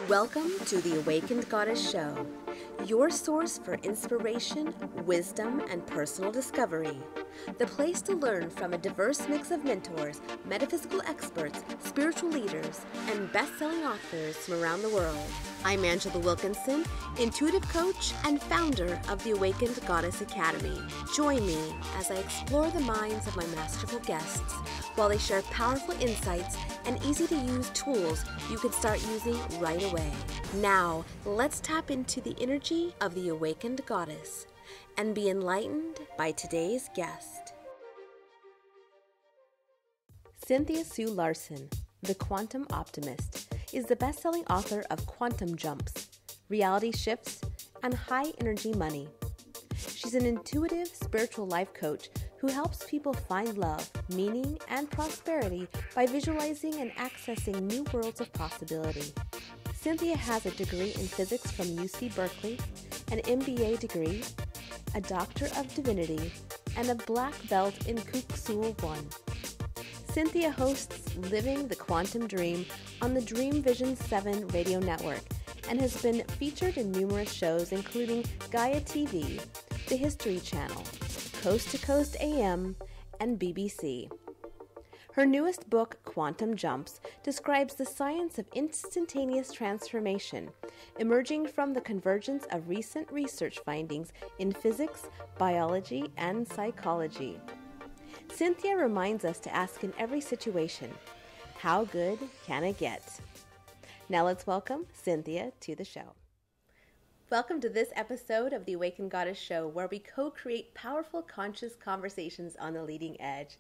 Welcome to the Awakened Goddess Show, your source for inspiration, wisdom, and personal discovery. The place to learn from a diverse mix of mentors, metaphysical experts, spiritual leaders, and best-selling authors from around the world. I'm Angela Wilkinson, intuitive coach and founder of the Awakened Goddess Academy. Join me as I explore the minds of my masterful guests while they share powerful insights and easy-to-use tools you can start using right away. Now, let's tap into the energy of the Awakened Goddess and be enlightened by today's guest. Cynthia Sue Larson, the Quantum Optimist, is the best-selling author of Quantum Jumps, Reality Shifts, and High Energy Money. She's an intuitive spiritual life coach who helps people find love, meaning, and prosperity by visualizing and accessing new worlds of possibility. Cynthia has a degree in physics from UC Berkeley, an MBA degree, a Doctor of Divinity, and a black belt in Kuksul 1. Cynthia hosts Living the Quantum Dream on the Dream Vision 7 radio network and has been featured in numerous shows including Gaia TV, the History Channel, Coast to Coast AM, and BBC. Her newest book, Quantum Jumps, describes the science of instantaneous transformation, emerging from the convergence of recent research findings in physics, biology, and psychology. Cynthia reminds us to ask in every situation, how good can it get? Now let's welcome Cynthia to the show. Welcome to this episode of the Awakened Goddess Show, where we co-create powerful conscious conversations on the leading edge.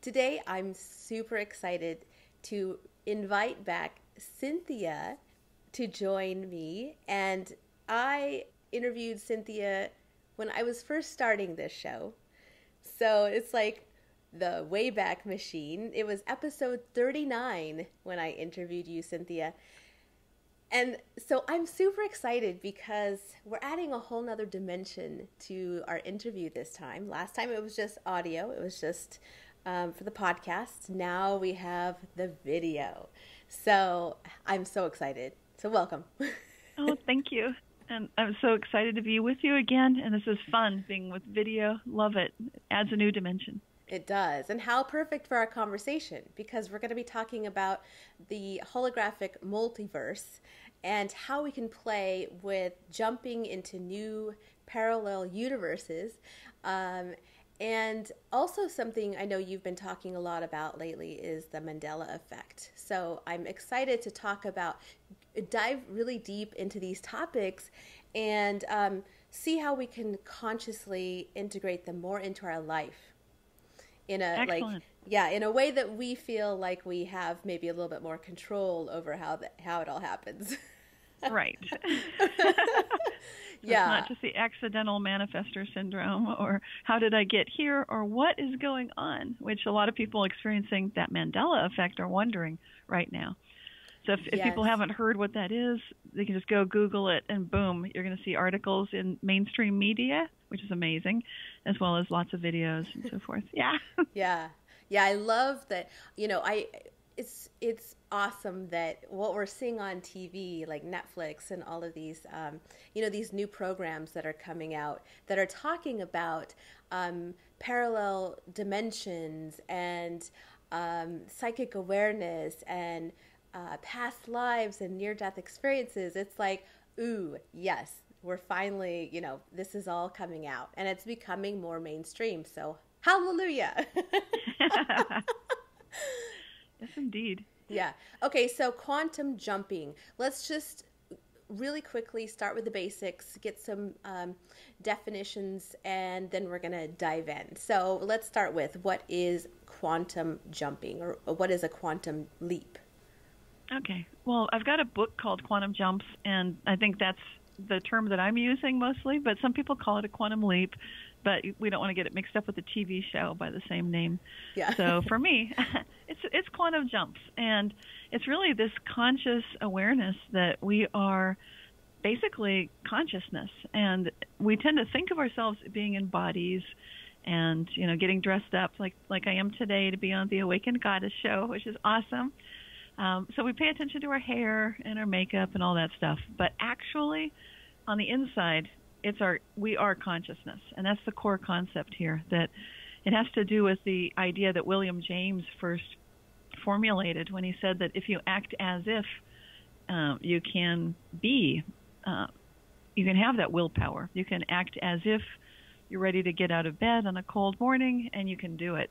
Today, I'm super excited to invite back Cynthia to join me. And I interviewed Cynthia when I was first starting this show. So it's like the Wayback Machine. It was episode 39 when I interviewed you, Cynthia. And so I'm super excited because we're adding a whole nother dimension to our interview this time. Last time it was just audio. It was just for the podcast. Now we have the video. So I'm so excited. So welcome. Oh, thank you. And I'm so excited to be with you again. And this is fun being with video. Love it. It adds a new dimension. It does. And how perfect for our conversation, because we're going to be talking about the holographic multiverse and how we can play with jumping into new parallel universes. And also something I know you've been talking a lot about lately is the Mandela effect. So I'm excited to talk about, dive really deep into these topics and see how we can consciously integrate them more into our life. In a Excellent. in a way that we feel like we have maybe a little bit more control over how it all happens. Right. Yeah. It's not just the accidental manifestor syndrome or how did I get here or what is going on, which a lot of people experiencing that Mandela effect are wondering right now. So if people haven't heard what that is, they can just go Google it and boom, you're going to see articles in mainstream media, which is amazing, as well as lots of videos and so forth. Yeah. Yeah. I love that, it's awesome that what we're seeing on TV, like Netflix and all of these, these new programs that are coming out that are talking about parallel dimensions and psychic awareness and past lives and near-death experiences. It's like, ooh, yes, we're finally, this is all coming out and it's becoming more mainstream. So hallelujah. Yes, indeed. Yeah. Okay, so quantum jumping. Let's just really quickly start with the basics, get some definitions, and then we're going to dive in. So let's start with what is quantum jumping, or what is a quantum leap? Okay. Well, I've got a book called Quantum Jumps, and I think that's the term that I'm using mostly, but some people call it a quantum leap, but we don't want to get it mixed up with the TV show by the same name. Yeah. So for me, it's quantum jumps, and it's really this conscious awareness that we are basically consciousness, and we tend to think of ourselves being in bodies and, getting dressed up like I am today to be on the Awakened Goddess show, which is awesome. So we pay attention to our hair and our makeup and all that stuff. But actually, on the inside, we are consciousness. And that's the core concept here, that it has to do with the idea that William James first formulated when he said that if you act as if, you can have that willpower. You can act as if you're ready to get out of bed on a cold morning, and you can do it.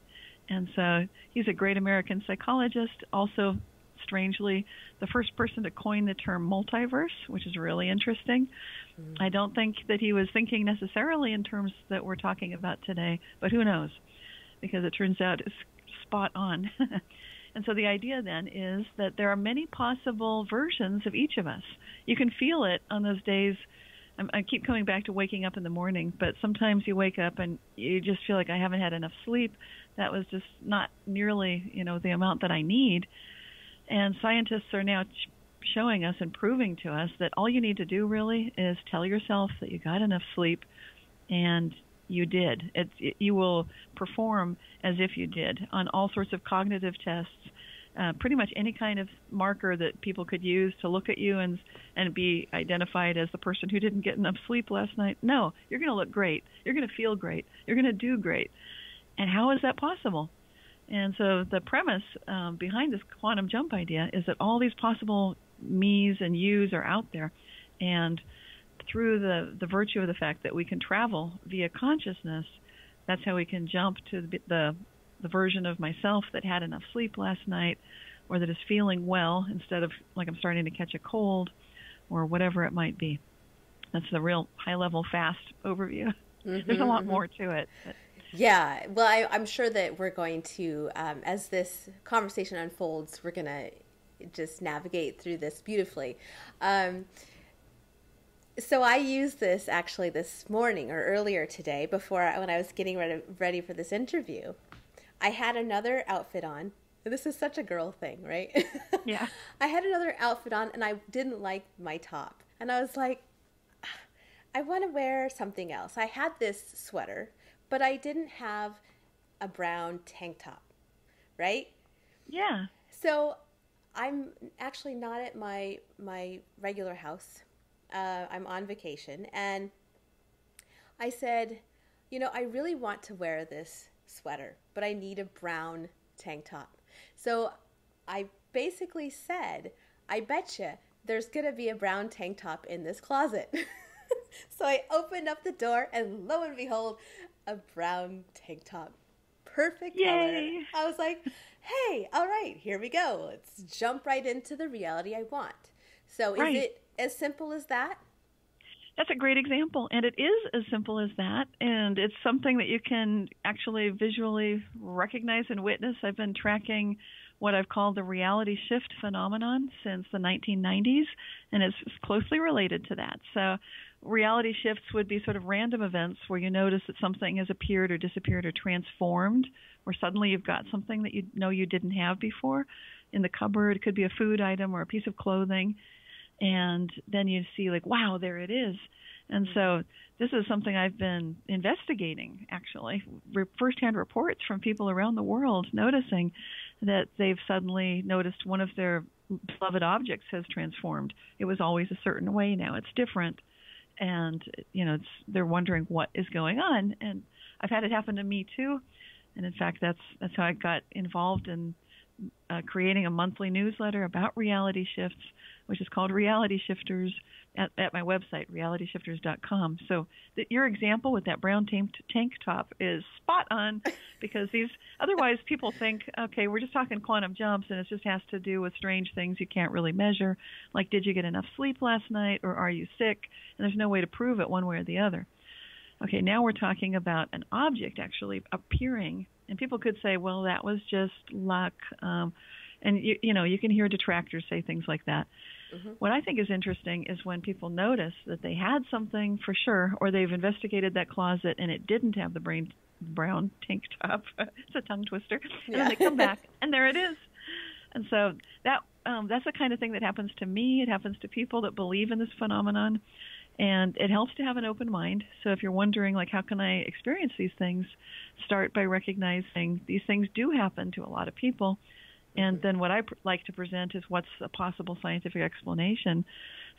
And so he's a great American psychologist, also strangely the first person to coin the term multiverse, which is really interesting. I don't think that he was thinking necessarily in terms that we're talking about today, but who knows, because it turns out it's spot on. And so the idea then is that there are many possible versions of each of us. You can feel it on those days. I keep coming back to waking up in the morning, but sometimes you wake up and you just feel like I haven't had enough sleep. That was just not nearly, the amount that I need. And scientists are now showing us and proving to us that all you need to do really is tell yourself that you got enough sleep, and you did. You will perform as if you did on all sorts of cognitive tests. Pretty much any kind of marker that people could use to look at you and be identified as the person who didn't get enough sleep last night. No, you're going to look great. You're going to feel great. You're going to do great. And how is that possible? And so the premise behind this quantum jump idea is that all these possible me's and you's are out there. And through the virtue of the fact that we can travel via consciousness, that's how we can jump to the version of myself that had enough sleep last night, or that is feeling well instead of like I'm starting to catch a cold, or whatever it might be. That's the real high-level, fast overview. There's a lot more to it. Yeah, well, I'm sure that we're going to, as this conversation unfolds, we're going to just navigate through this beautifully. So I used this actually this morning or earlier today when I was getting ready for this interview. I had another outfit on. This is such a girl thing, right? Yeah. I had another outfit on, and I didn't like my top. And I was like, I want to wear something else. I had this sweater, but I didn't have a brown tank top, right? Yeah. So I'm actually not at my regular house. I'm on vacation. And I said, I really want to wear this sweater, but I need a brown tank top. So I basically said, I betcha there's going to be a brown tank top in this closet. So I opened up the door, and lo and behold, a brown tank top. Perfect color. Yay. I was like, hey, all right, here we go. Let's jump right into the reality I want. So is it as simple as that? That's a great example, and it is as simple as that, and it's something that you can actually visually recognize and witness. I've been tracking what I've called the reality shift phenomenon since the 1990s, and it's closely related to that. So reality shifts would be sort of random events where you notice that something has appeared or disappeared or transformed, or suddenly you've got something that you didn't have before in the cupboard. It could be a food item or a piece of clothing. And then you see like, wow, there it is. And so this is something I've been investigating, actually, firsthand reports from people around the world noticing that they've suddenly noticed one of their beloved objects has transformed. It was always a certain way. Now it's different. And, they're wondering what is going on. And I've had it happen to me, too. And, in fact, that's how I got involved in creating a monthly newsletter about reality shifts, which is called Reality Shifters at my website, realityshifters.com. So your example with that brown tank top is spot on, because otherwise people think, okay, we're just talking quantum jumps, and it just has to do with strange things you can't really measure, like did you get enough sleep last night, or are you sick? And there's no way to prove it one way or the other. Okay, now we're talking about an object actually appearing, and people could say, well, that was just luck. And you can hear detractors say things like that. Mm-hmm. What I think is interesting is when people notice that they had something for sure, or they've investigated that closet and it didn't have the brown tank top. It's a tongue twister. And then they come back and there it is. And so that's the kind of thing that happens to me. It happens to people that believe in this phenomenon. And it helps to have an open mind. So if you're wondering, like, how can I experience these things, start by recognizing these things do happen to a lot of people. And then what I like to present is what's a possible scientific explanation,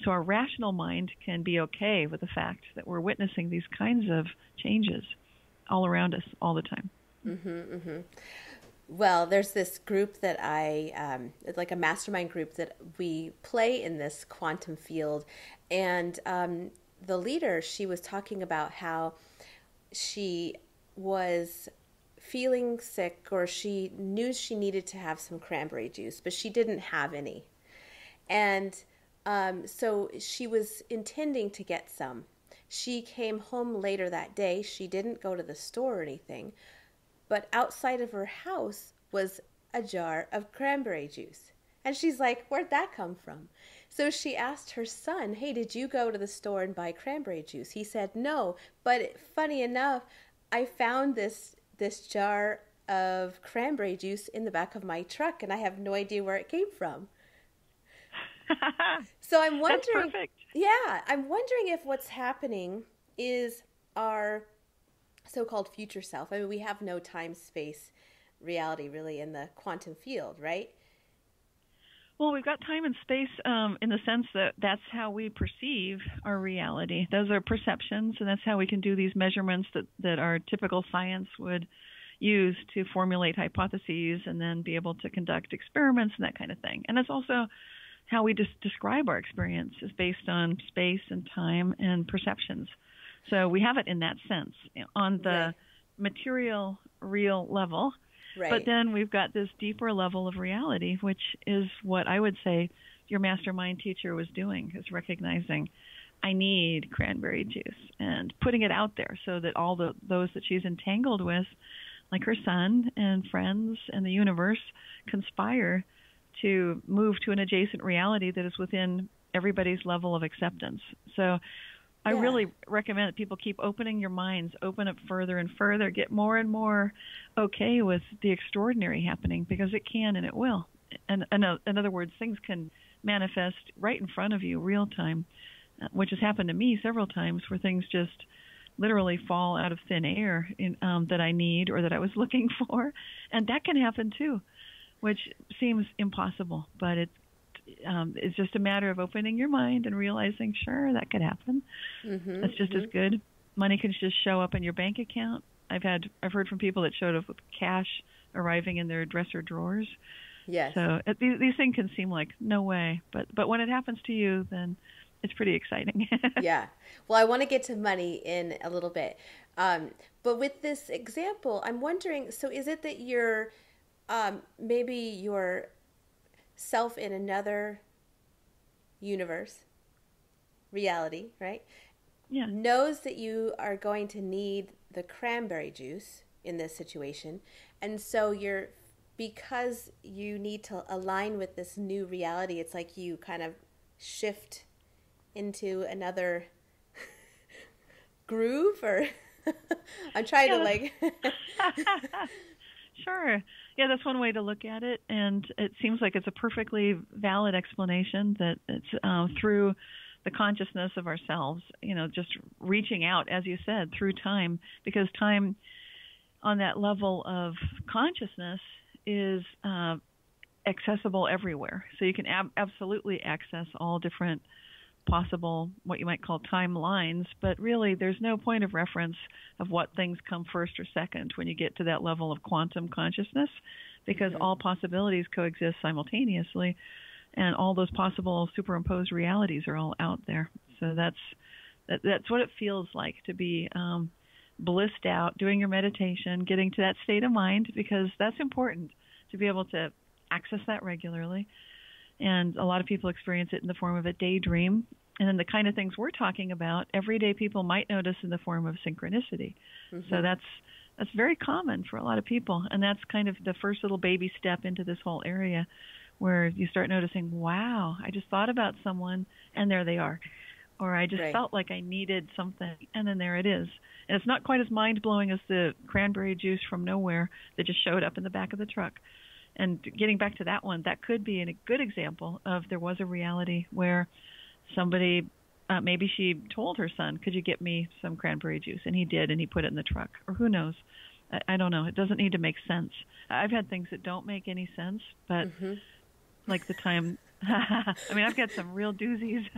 so our rational mind can be okay with the fact that we're witnessing these kinds of changes all around us all the time. Well, there's this group that it's like a mastermind group that we play in this quantum field. And the leader, she was talking about how she was feeling sick, or she knew she needed to have some cranberry juice, but she didn't have any. And so she was intending to get some. She came home later that day. She didn't go to the store or anything, but outside of her house was a jar of cranberry juice. And she's like, where'd that come from? So she asked her son, hey, did you go to the store and buy cranberry juice? He said, no, but funny enough, I found this jar of cranberry juice in the back of my truck, and I have no idea where it came from. So I'm wondering, that's perfect. Yeah, I'm wondering if what's happening is our so-called future self. I mean, we have no time-space reality really in the quantum field, right? Well, we've got time and space in the sense that that's how we perceive our reality. Those are perceptions, and that's how we can do these measurements that our typical science would use to formulate hypotheses and then be able to conduct experiments and that kind of thing. And that's also how we describe our experience is based on space and time and perceptions. So we have it in that sense on the material, real level. Right. But then we've got this deeper level of reality, which is what I would say your mastermind teacher was doing, is recognizing I need cranberry juice and putting it out there so that all those that she's entangled with, like her son and friends and the universe, conspire to move to an adjacent reality that is within everybody's level of acceptance. So I really recommend that people keep opening your minds, open up further and further, get more and more okay with the extraordinary happening, because it can and it will. And in other words, things can manifest right in front of you real time, which has happened to me several times, where things just literally fall out of thin air that I need or that I was looking for. And that can happen too, which seems impossible, but it's just a matter of opening your mind and realizing, sure, that could happen. That's just as good. Money can just show up in your bank account. I've heard from people that showed up with cash arriving in their dresser drawers. Yes. So these things can seem like no way, but when it happens to you, then it's pretty exciting. Yeah. Well, I want to get to money in a little bit, but with this example, I'm wondering. So, is it that you're maybe your self in another universe, reality, right? Yeah. Knows that you are going to need the cranberry juice in this situation, and so because you need to align with this new reality, it's like you kind of shift into another groove, or I'm trying to like Sure. Yeah, that's one way to look at it, and it seems like it's a perfectly valid explanation that it's through the consciousness of ourselves, just reaching out, as you said, through time, because time on that level of consciousness is accessible everywhere. So you can absolutely access all different possible, what you might call timelines, but really there's no point of reference of what things come first or second when you get to that level of quantum consciousness, because all possibilities coexist simultaneously, and all those possible superimposed realities are all out there. So that's what it feels like to be blissed out, doing your meditation, getting to that state of mind, because that's important to be able to access that regularly. And a lot of people experience it in the form of a daydream. And then the kind of things we're talking about, everyday people might notice in the form of synchronicity. So that's very common for a lot of people. And that's kind of the first little baby step into this whole area, where you start noticing, wow, I just thought about someone and there they are. Or I just felt like I needed something and then there it is. And it's not quite as mind-blowing as the cranberry juice from nowhere that just showed up in the back of the truck. And getting back to that one, that could be a good example of there was a reality where somebody, maybe she told her son, could you get me some cranberry juice? And he did, and he put it in the truck. Or who knows? I don't know. It doesn't need to make sense. I've had things that don't make any sense, but like the time, I mean, I've got some real doozies.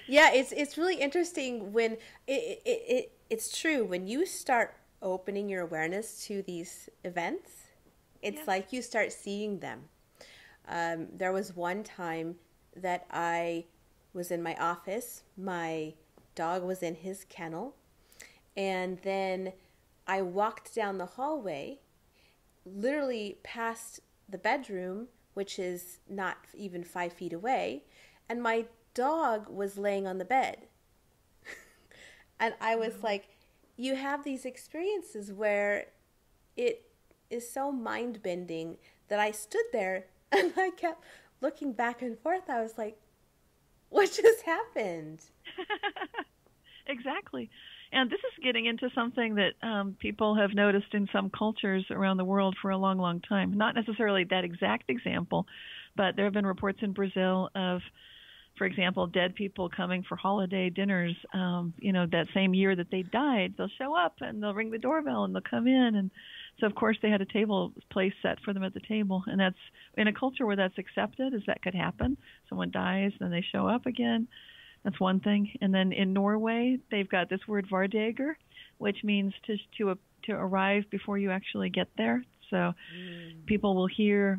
Yeah, it's really interesting when it's true. When you start opening your awareness to these events, it's like you start seeing them. There was one time that I was in my office. My dog was in his kennel. And then I walked down the hallway, literally past the bedroom, which is not even 5 feet away. And my dog was laying on the bed. And I was like, you have these experiences where it is so mind-bending that I stood there and I kept looking back and forth. I was like, what just happened? Exactly. And this is getting into something that people have noticed in some cultures around the world for a long, long time. Not necessarily that exact example, but there have been reports in Brazil of, for example, dead people coming for holiday dinners. That same year that they died, they'll show up and they'll ring the doorbell and they'll come in. And so, of course, they had a table place set for them at the table. And that's in a culture where that's accepted, is that could happen. Someone dies, then they show up again. That's one thing. And then in Norway, they've got this word vardager, which means to arrive before you actually get there. So people will hear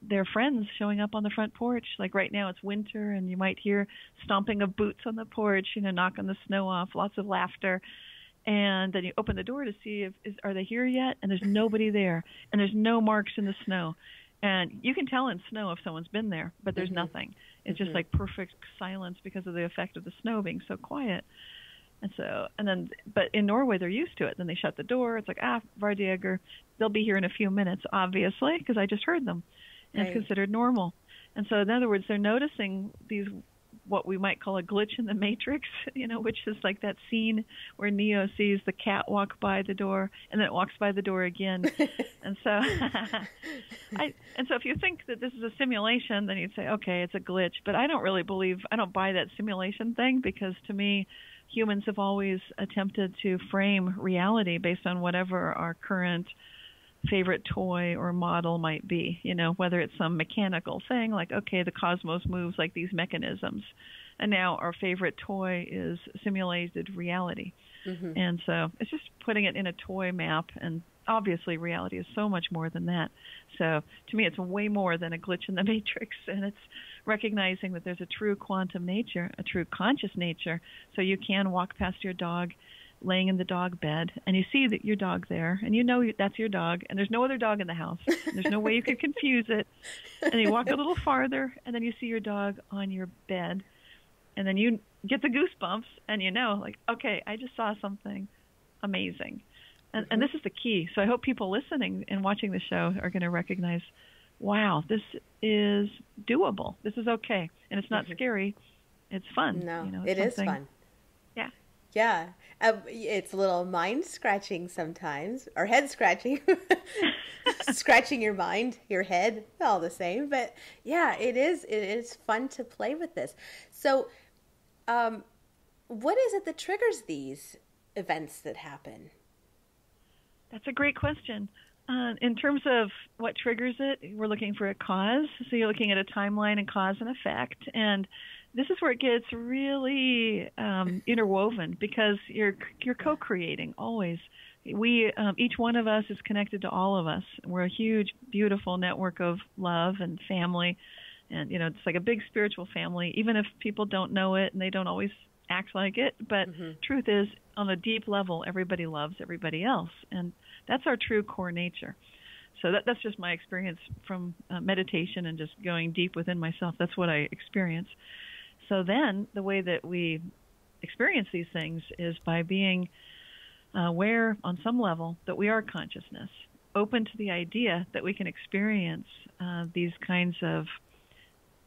their friends showing up on the front porch. Like right now it's winter, and you might hear stomping of boots on the porch, knocking the snow off, lots of laughter. And then you open the door to see are they here yet? And there's nobody there. And there's no marks in the snow. And you can tell in snow if someone's been there, but there's nothing. It's just like perfect silence because of the effect of the snow being so quiet. But in Norway, they're used to it. Then they shut the door. It's like, Vardager, they'll be here in a few minutes, obviously, because I just heard them. And it's considered normal. And so, in other words, they're noticing these, what we might call a glitch in the matrix, which is like that scene where Neo sees the cat walk by the door and then it walks by the door again. And so if you think that this is a simulation, then you'd say, okay, it's a glitch. But I don't buy that simulation thing, because to me, humans have always attempted to frame reality based on whatever our current favorite toy or model might be, whether it's some mechanical thing like, okay, the cosmos moves like these mechanisms, and now our favorite toy is simulated reality. And so it's just putting it in a toy map, and obviously reality is so much more than that. So to me, it's way more than a glitch in the matrix, and it's recognizing that there's a true quantum nature, a true conscious nature. So you can walk past your dog laying in the dog bed, and you see that your dog there, and that's your dog, and there's no other dog in the house. There's no way you could confuse it. And you walk a little farther, and then you see your dog on your bed, and then you get the goosebumps, and like, okay, I just saw something amazing. And this is the key. So I hope people listening and watching the show are going to recognize, wow, this is doable. This is okay. And it's not scary. It's fun. No, it is fun. Yeah. Yeah. It's a little mind scratching sometimes, or head scratching. Scratching your mind, your head, all the same. But yeah, it is fun to play with this. So what is it that triggers these events that happen? That's a great question. In terms of what triggers it, we're looking for a cause. So you're looking at a timeline and cause and effect. And this is where it gets really interwoven, because you're co-creating always. Each one of us is connected to all of us. We're a huge, beautiful network of love and family. And, it's like a big spiritual family, even if people don't know it and they don't always act like it. But truth is, on a deep level, everybody loves everybody else. And that's our true core nature. So that's just my experience from meditation and just going deep within myself. That's what I experience. So then the way that we experience these things is by being aware on some level that we are consciousness, open to the idea that we can experience these kinds of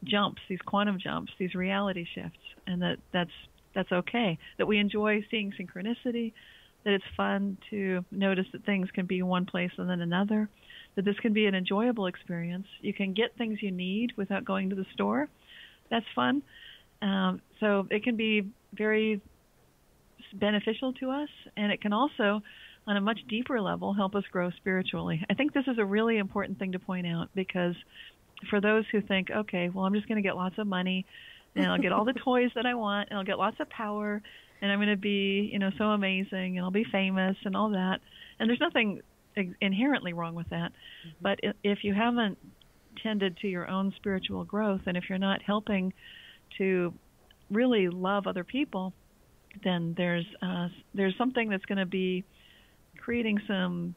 jumps, these quantum jumps, these reality shifts, and that's okay, that we enjoy seeing synchronicity, that it's fun to notice that things can be one place and then another, that this can be an enjoyable experience. You can get things you need without going to the store. That's fun. So it can be very beneficial to us, and it can also on a much deeper level, help us grow spiritually. I think this is a really important thing to point out, because for those who think, okay, well, I'm just going to get lots of money, and I'll get all the toys that I want, and I'll get lots of power, and I'm going to be, so amazing, and I'll be famous and all that. And there's nothing inherently wrong with that. Mm-hmm. But if you haven't tended to your own spiritual growth, and if you're not helping to really love other people, then there's something that's going to be creating some,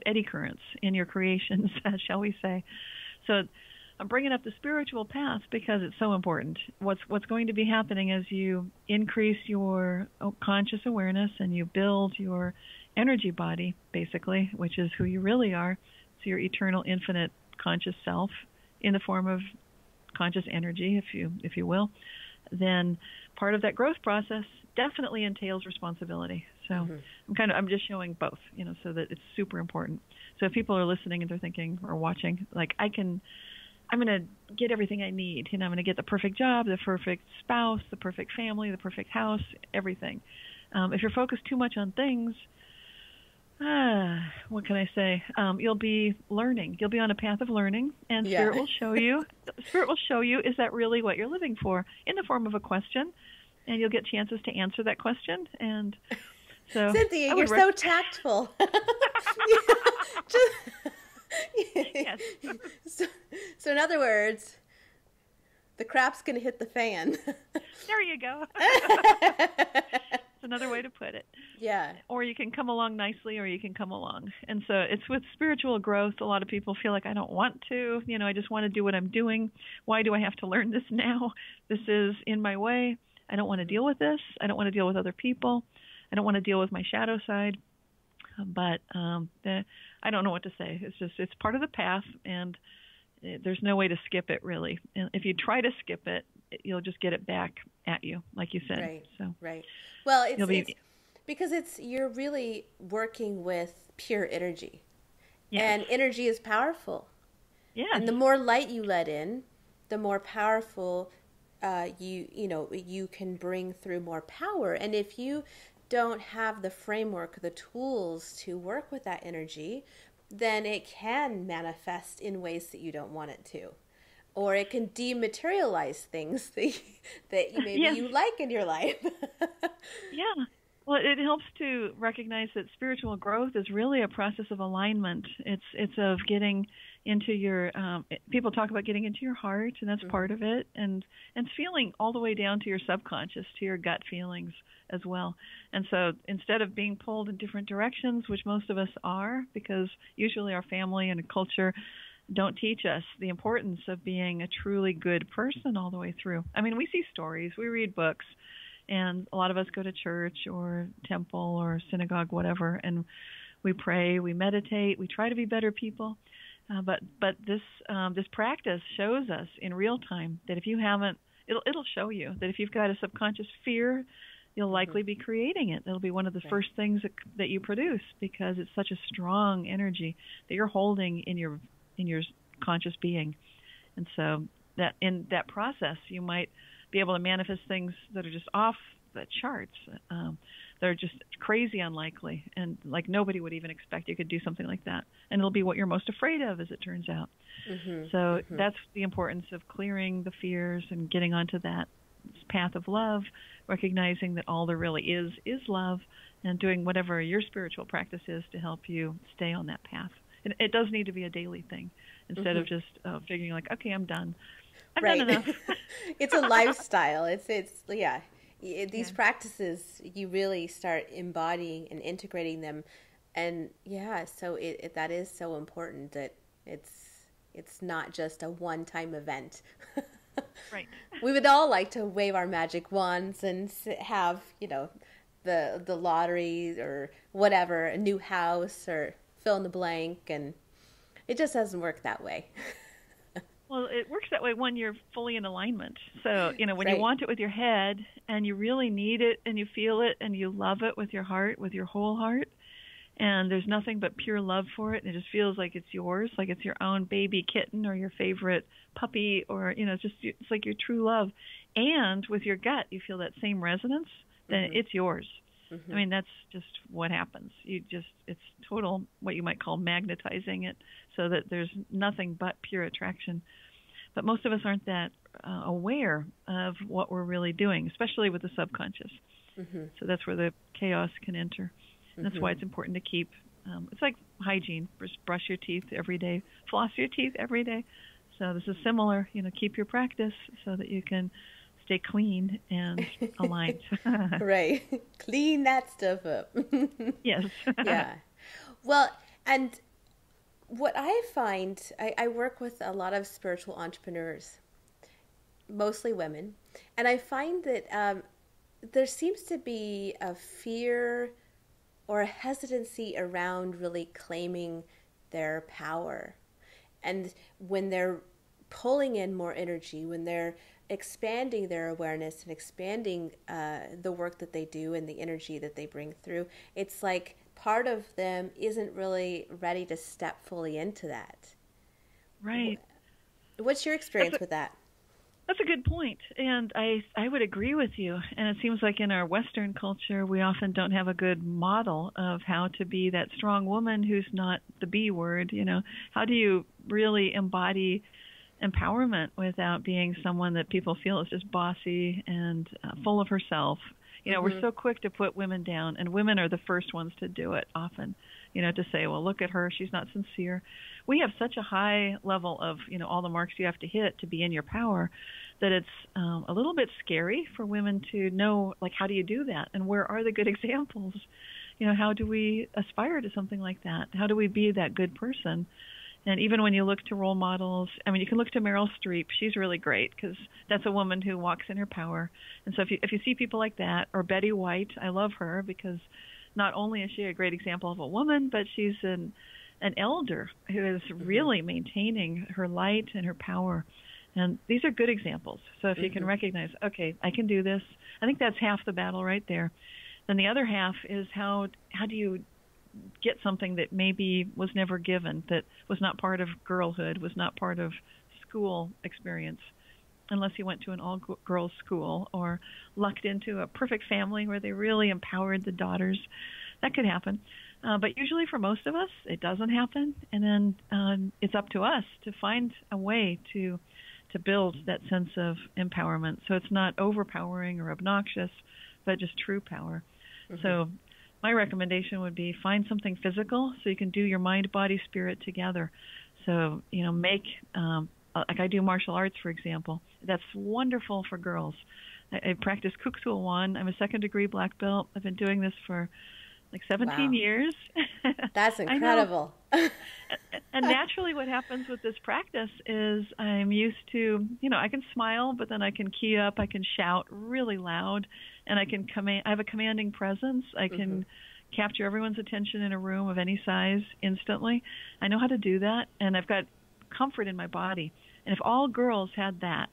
eddy currents in your creations, shall we say. So I'm bringing up the spiritual path because it's so important. What's going to be happening as you increase your conscious awareness and you build your energy body, basically, which is who you really are, so your eternal, infinite, conscious self in the form of conscious energy, if you will, then part of that growth process definitely entails responsibility. So I'm just showing both, so that it's super important. So if people are listening and they're thinking or watching, like, I'm going to get everything I need. I'm going to get the perfect job, the perfect spouse, the perfect family, the perfect house, everything. If you're focused too much on things, what can I say? You'll be learning. You'll be on a path of learning, and Spirit will show you. Spirit will show you, is that really what you're living for, in the form of a question, and you'll get chances to answer that question. And so, Cynthia, you're so tactful. Yes. So in other words, the crap's going to hit the fan. There you go. It's another way to put it. Yeah. Or you can come along nicely, or you can come along. And so it's with spiritual growth, a lot of people feel like, I don't want to, I just want to do what I'm doing. Why do I have to learn this now? This is in my way. I don't want to deal with this. I don't want to deal with other people. I don't want to deal with my shadow side. But I don't know what to say. It's part of the path, and there's no way to skip it, really. And if you try to skip it, you'll just get it back at you, like you said. Right. So right. Well, it's because you're really working with pure energy, and energy is powerful. Yeah. And the more light you let in, the more powerful you can bring through more power. And if you don't have the framework, the tools to work with that energy, then it can manifest in ways that you don't want it to. Or it can dematerialize things that you like in your life. Yeah. Well, it helps to recognize that spiritual growth is really a process of alignment. It's of getting into your, people talk about getting into your heart, and that's part of it, and feeling all the way down to your subconscious, to your gut feelings as well. And so instead of being pulled in different directions, which most of us are, because usually our family and culture don't teach us the importance of being a truly good person all the way through. I mean, we see stories, we read books, and a lot of us go to church or temple or synagogue, whatever, and we pray, we meditate, we try to be better people. But this practice shows us in real time that if you haven't, it'll show you that if you've got a subconscious fear, you'll likely be creating it. It'll be one of the first things that you produce, because it's such a strong energy that you're holding in your conscious being. And so that in that process, you might be able to manifest things that are just off the charts. They're just crazy unlikely, and like nobody would even expect you could do something like that. And it'll be what you're most afraid of, as it turns out. So that's the importance of clearing the fears and getting onto that path of love, recognizing that all there really is love, and doing whatever your spiritual practice is to help you stay on that path. And it does need to be a daily thing, instead of just figuring like, okay, I'm done. I've done enough. It's a lifestyle. These practices, you really start embodying and integrating them, and so that is so important that it's not just a one-time event. Right. We would all like to wave our magic wands and have the lottery or whatever, a new house or fill in the blank, and it just doesn't work that way. Well, it works that way when you're fully in alignment. So, when you want it with your head and you really need it and you feel it and you love it with your heart, with your whole heart, and there's nothing but pure love for it, and it just feels like it's yours, like it's your own baby kitten or your favorite puppy, or, it's like your true love. And with your gut, you feel that same resonance, then it's yours. I mean, that's just what happens. It's total, what you might call magnetizing it, so that there's nothing but pure attraction. But most of us aren't that aware of what we're really doing, especially with the subconscious. So that's where the chaos can enter. And that's why it's important to keep, it's like hygiene. Just brush your teeth every day, floss your teeth every day. So this is similar, keep your practice so that you can stay clean and aligned. Right. Clean that stuff up. Yes. Yeah. Well, and what I find, I work with a lot of spiritual entrepreneurs, mostly women, and I find that there seems to be a fear or a hesitancy around really claiming their power. And when they're pulling in more energy, when they're expanding their awareness and expanding the work that they do and the energy that they bring through, it's like part of them isn't really ready to step fully into that. Right. What's your experience with that? That's a good point, and I would agree with you. And it seems like in our Western culture, we often don't have a good model of how to be that strong woman who's not the B word. How do you really embody empowerment without being someone that people feel is just bossy and full of herself? We're so quick to put women down, and women are the first ones to do it often, to say, well, look at her, she's not sincere. We have such a high level of, all the marks you have to hit to be in your power, that it's a little bit scary for women to know, like, how do you do that? And where are the good examples? How do we aspire to something like that? How do we be that good person? And even when you look to role models, I mean, you can look to Meryl Streep. She's really great because that's a woman who walks in her power. And so if you see people like that, or Betty White, I love her because not only is she a great example of a woman, but she's an elder who is really maintaining her light and her power. And these are good examples. So if you can recognize, okay, I can do this, I think that's half the battle right there. Then the other half is how do you get something that maybe was never given, that was not part of girlhood, was not part of school experience, unless you went to an all-girls school or lucked into a perfect family where they really empowered the daughters. That could happen. But usually for most of us, it doesn't happen. And then it's up to us to find a way to build that sense of empowerment. So it's not overpowering or obnoxious, but just true power. So my recommendation would be find something physical so you can do your mind, body, spirit together. So, make, like I do martial arts, for example. That's wonderful for girls. I practice Kuk Sool Won. I'm a second-degree black belt. I've been doing this for like 17 years. That's incredible. And naturally what happens with this practice is I'm used to, I can smile, but then I can key up, I can shout really loud, and I have a commanding presence. I can capture everyone's attention in a room of any size instantly. I know how to do that, and I've got comfort in my body. And if all girls had that,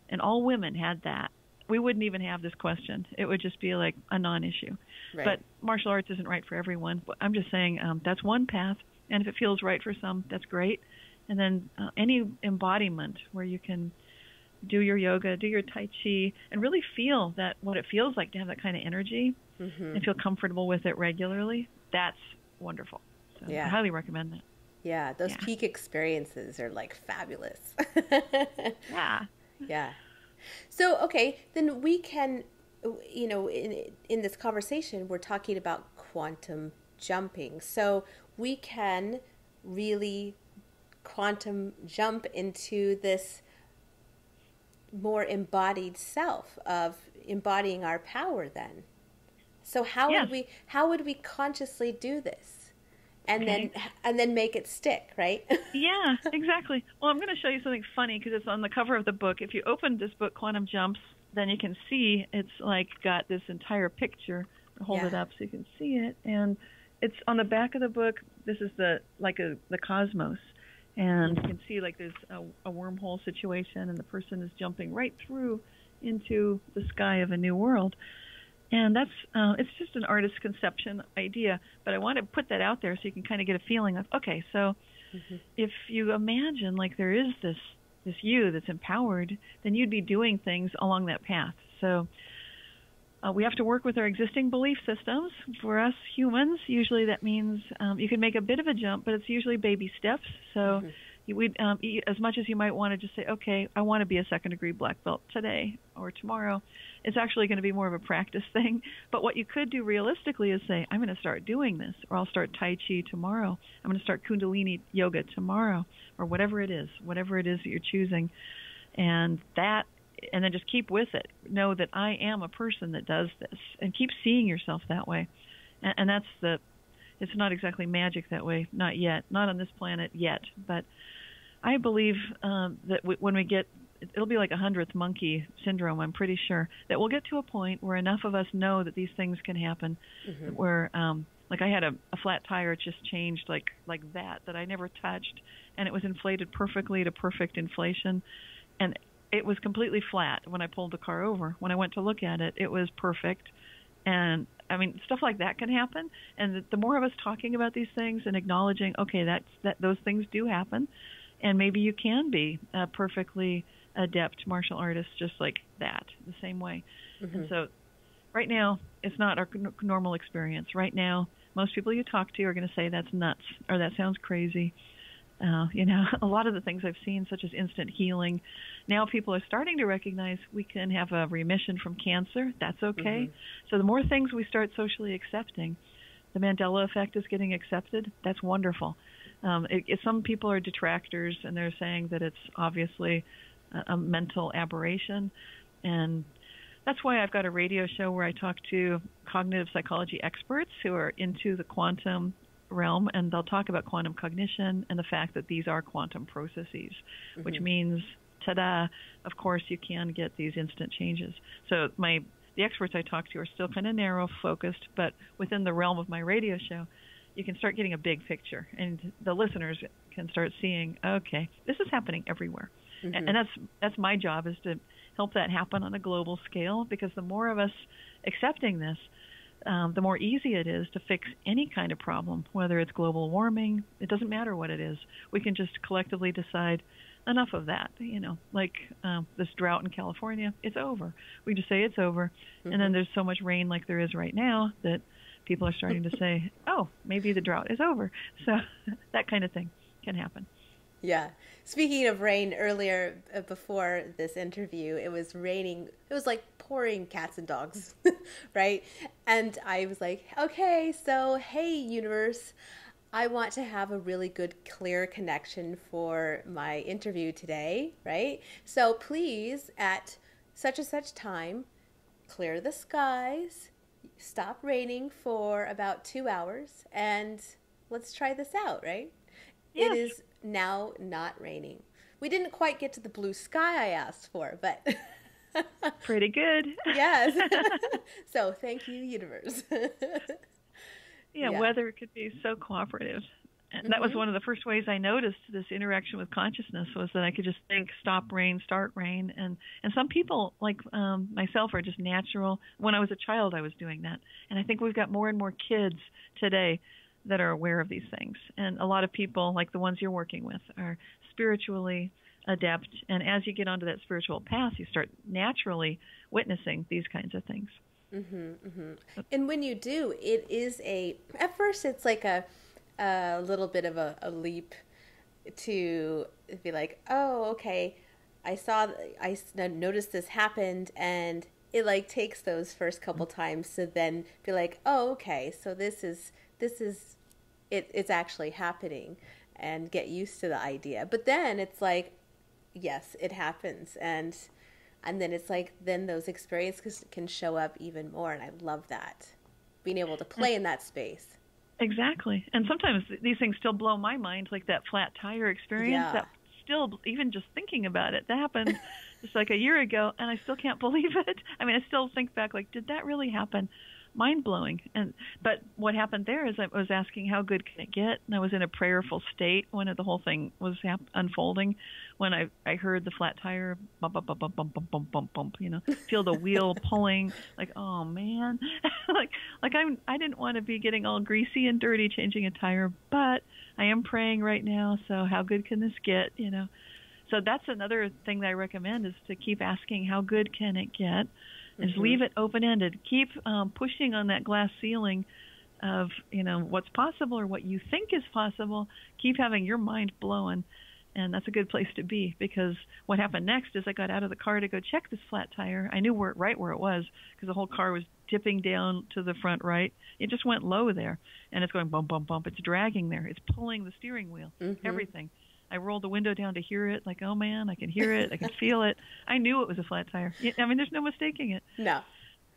and all women had that, we wouldn't even have this question. It would just be like a non-issue. Right. But martial arts isn't right for everyone. I'm just saying that's one path, and if it feels right for some, that's great. And then any embodiment where you can do your yoga, do your Tai Chi, and really feel that what it feels like to have that kind of energy and feel comfortable with it regularly, that's wonderful. So I highly recommend that. Yeah, those peak experiences are like fabulous. Yeah. So, okay, then we can, in this conversation, we're talking about quantum jumping. So we can really quantum jump into this more embodied self of embodying our power then. So how would we consciously do this? And then make it stick, right? Yeah, exactly. Well, I'm going to show you something funny because it's on the cover of the book. If you open this book, Quantum Jumps, then you can see it's like got this entire picture. I'll hold it up so you can see it. And it's on the back of the book. This is the cosmos. And you can see like there's a wormhole situation, and the person is jumping right through into the sky of a new world. And that's it's just an artist's conception idea, but I want to put that out there so you can kind of get a feeling of, okay, so if you imagine like there is this you that's empowered, then you'd be doing things along that path. So we have to work with our existing belief systems. For us humans, usually that means you can make a bit of a jump, but it's usually baby steps. So as much as you might want to just say, okay, I want to be a second-degree black belt today or tomorrow, it's actually going to be more of a practice thing. But what you could do realistically is say, I'm going to start doing this, or I'll start Tai Chi tomorrow. I'm going to start Kundalini yoga tomorrow, or whatever it is that you're choosing. And then just keep with it. Know that I am a person that does this, and keep seeing yourself that way. And that's it's not exactly magic that way, not yet, not on this planet yet. But I believe that when we get, it'll be like 100th monkey syndrome, I'm pretty sure, that we'll get to a point where enough of us know that these things can happen, where, like I had a flat tire, it just changed like that I never touched, and it was inflated perfectly to perfect inflation, and it was completely flat when I pulled the car over. When I went to look at it, it was perfect. And I mean, stuff like that can happen. And the more of us talking about these things and acknowledging, okay, that those things do happen, and maybe you can be a perfectly adept martial artist just like that, the same way. And so right now, it's not our normal experience. Right now, most people you talk to are going to say that's nuts, or that sounds crazy. A lot of the things I've seen, such as instant healing, now people are starting to recognize we can have a remission from cancer. That's okay. So the more things we start socially accepting, the Mandela effect is getting accepted. That's wonderful. Some people are detractors, and they're saying that it's obviously a mental aberration. And that's why I've got a radio show where I talk to cognitive psychology experts who are into the quantum realm, and they'll talk about quantum cognition and the fact that these are quantum processes, which means, ta-da, of course you can get these instant changes. So the experts I talk to are still kind of narrow focused, but within the realm of my radio show, you can start getting a big picture, and the listeners can start seeing, okay, this is happening everywhere. And that's my job, is to help that happen on a global scale, because the more of us accepting this, the more easy it is to fix any kind of problem, whether it's global warming. It doesn't matter what it is. We can just collectively decide, enough of that. Like this drought in California, it's over. We just say it's over. And then there's so much rain like there is right now that people are starting to say, oh, maybe the drought is over. So that kind of thing can happen. Yeah. Speaking of rain, earlier before this interview, it was raining. It was like pouring cats and dogs, right? And I was like, okay, so hey, universe, I want to have a really good, clear connection for my interview today, right? So please, at such and such time, clear the skies, stop raining for about 2 hours, and let's try this out, right? Yes. It is now not raining. We didn't quite get to the blue sky I asked for, but pretty good. Yes. So thank you, universe. Yeah, weather could be so cooperative. And that was one of the first ways I noticed this interaction with consciousness, was that I could just think, stop rain, start rain. And some people, like myself, are just natural. When I was a child, I was doing that. And I think we've got more and more kids today that are aware of these things. And a lot of people, like the ones you're working with, are spiritually adept. And as you get onto that spiritual path, you start naturally witnessing these kinds of things. And when you do, it is at first it's like a little bit of a leap to be like, oh, okay, I noticed this happened, and it like takes those first couple times to then be like, oh, okay, so this is it's actually happening, and get used to the idea. But then it's like, yes, it happens, and then it's like, then those experiences can show up even more, and I love that, being able to play in that space. Exactly. And sometimes these things still blow my mind, like that flat tire experience. That still, even just thinking about it, that happened just like a year ago, and I still can't believe it. I mean, I still think back, like, did that really happen? Mind-blowing. But what happened there is I was asking, how good can it get? And I was in a prayerful state when the whole thing was unfolding, when I heard the flat tire, bump, bump, bump, bump, bump, bump, bump, bump, bump, feel the wheel pulling, like, oh, man. I didn't want to be getting all greasy and dirty changing a tire, but I am praying right now, so how good can this get, So that's another thing that I recommend, is to keep asking, how good can it get? and just leave it open-ended. Keep pushing on that glass ceiling of, what's possible or what you think is possible. Keep having your mind blowing, and that's a good place to be, because what happened next is I got out of the car to go check this flat tire. I knew right where it was, because the whole car was dipping down to the front right. It just went low there, and it's going bump, bump, bump. It's dragging there. It's pulling the steering wheel, everything. I rolled the window down to hear it, like, oh, man, I can hear it. I can feel it. I knew it was a flat tire. I mean, there's no mistaking it. No.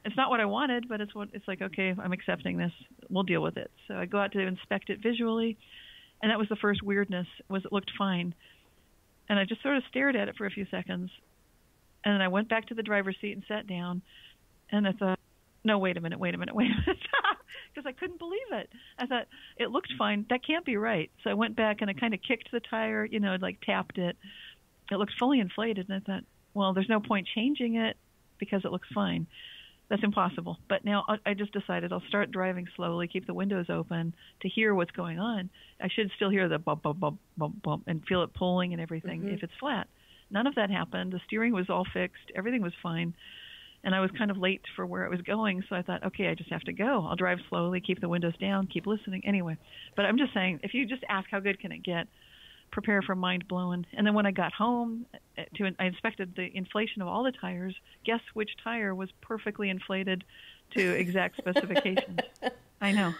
It's not what I wanted, but it's like, okay, I'm accepting this. We'll deal with it. So I go out to inspect it visually, and that was the first weirdness, was it looked fine. And I just sort of stared at it for a few seconds, and then I went back to the driver's seat and sat down, and I thought, no, wait a minute, because I couldn't believe it. I thought, it looked fine. That can't be right. So I went back and I kind of kicked the tire, like tapped it. It looked fully inflated, and I thought, well, there's no point changing it because it looks fine. That's impossible. But now I just decided I'll start driving slowly, keep the windows open to hear what's going on. I should still hear the bump, bump, bump, bump, bump, and feel it pulling and everything if it's flat. None of that happened. The steering was all fixed. Everything was fine. And I was kind of late for where it was going, so I thought, okay, I just have to go. I'll drive slowly, keep the windows down, keep listening. Anyway, but I'm just saying, if you just ask how good can it get, prepare for mind-blowing. And then when I got home, I inspected the inflation of all the tires. Guess which tire was perfectly inflated to exact specifications? I know.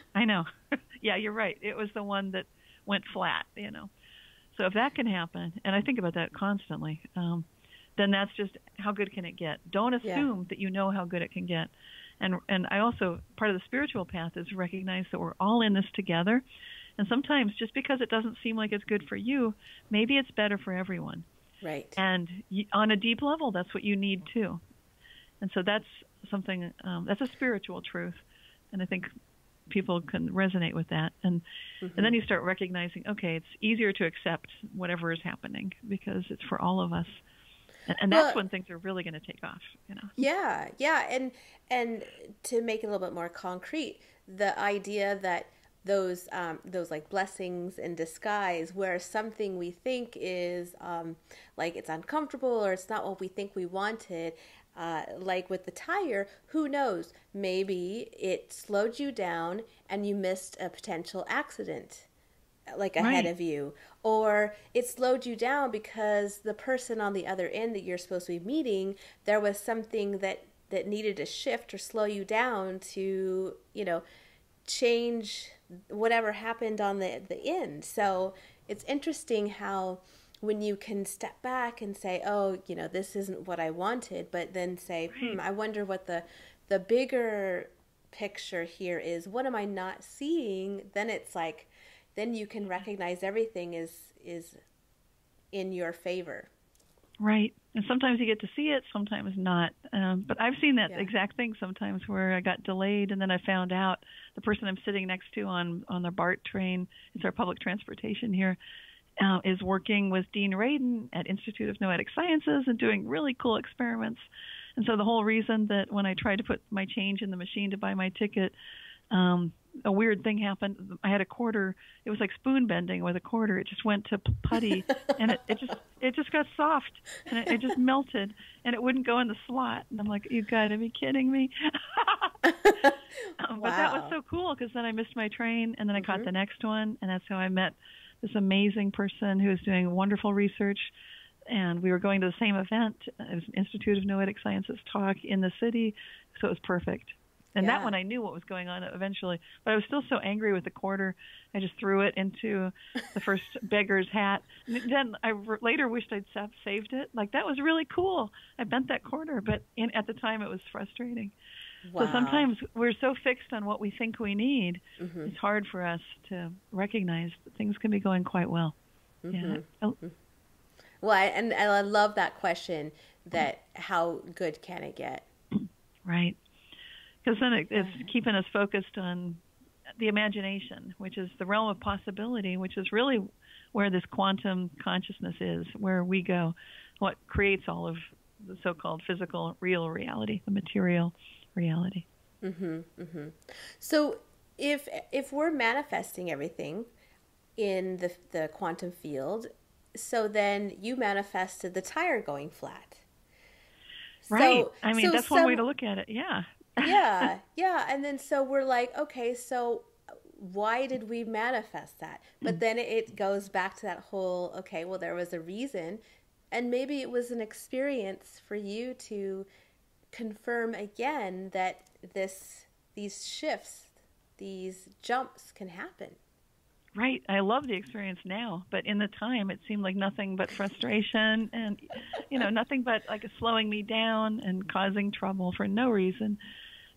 Yeah, you're right. It was the one that went flat, So if that can happen, and I think about that constantly, then that's just how good can it get. Don't assume that you know how good it can get. And I also, part of the spiritual path is to recognize that we're all in this together. And sometimes just because it doesn't seem like it's good for you, maybe it's better for everyone. Right. And on a deep level, that's what you need too. And so that's something, that's a spiritual truth. And I think people can resonate with that. And then you start recognizing, okay, it's easier to accept whatever is happening because it's for all of us. And that's when things are really going to take off, Yeah. And to make it a little bit more concrete, the idea that those like blessings in disguise, where something we think is like it's uncomfortable or it's not what we think we wanted, like with the tire, who knows? Maybe it slowed you down and you missed a potential accident like ahead of you, or it slowed you down because the person on the other end that you're supposed to be meeting, there was something that needed to shift or slow you down to, change whatever happened on the end. So it's interesting how when you can step back and say, oh, this isn't what I wanted, but then say, I wonder what the bigger picture here is. What am I not seeing? Then it's like, then you can recognize everything is in your favor. Right. And sometimes you get to see it, sometimes not. But I've seen that exact thing sometimes where I got delayed and then I found out the person I'm sitting next to on the BART train, it's our public transportation here, is working with Dean Radin at Institute of Noetic Sciences and doing really cool experiments. And so the whole reason that when I tried to put my change in the machine to buy my ticket, a weird thing happened. I had a quarter. It was like spoon bending with a quarter. It just went to putty, and it just got soft, and it just melted, and it wouldn't go in the slot. And I'm like, you got to be kidding me! But that was so cool because then I missed my train, and then I caught the next one, and that's how I met this amazing person who was doing wonderful research. And we were going to the same event. It was an Institute of Noetic Sciences talk in the city, so it was perfect. And that one I knew what was going on eventually. But I was still so angry with the quarter, I just threw it into the first beggar's hat. And then I later wished I'd saved it. Like, that was really cool. I bent that quarter, but at the time it was frustrating. Wow. So sometimes we're so fixed on what we think we need, it's hard for us to recognize that things can be going quite well. Yeah. Well, and I love that question, that how good can it get? Right. Because then it's keeping us focused on the imagination, which is the realm of possibility, which is really where this quantum consciousness is, where we go, what creates all of the so-called physical, real reality, the material reality. So if we're manifesting everything in the quantum field, so then you manifested the tire going flat. Right. So, I mean, so that's one way some, to look at it. Yeah. yeah, yeah. And then so we're like, okay, so why did we manifest that? But then it goes back to that whole, okay, well, there was a reason. And maybe it was an experience for you to confirm again that these shifts, these jumps can happen. Right. I love the experience now, but in the time it seemed like nothing but frustration and, nothing but like slowing me down and causing trouble for no reason.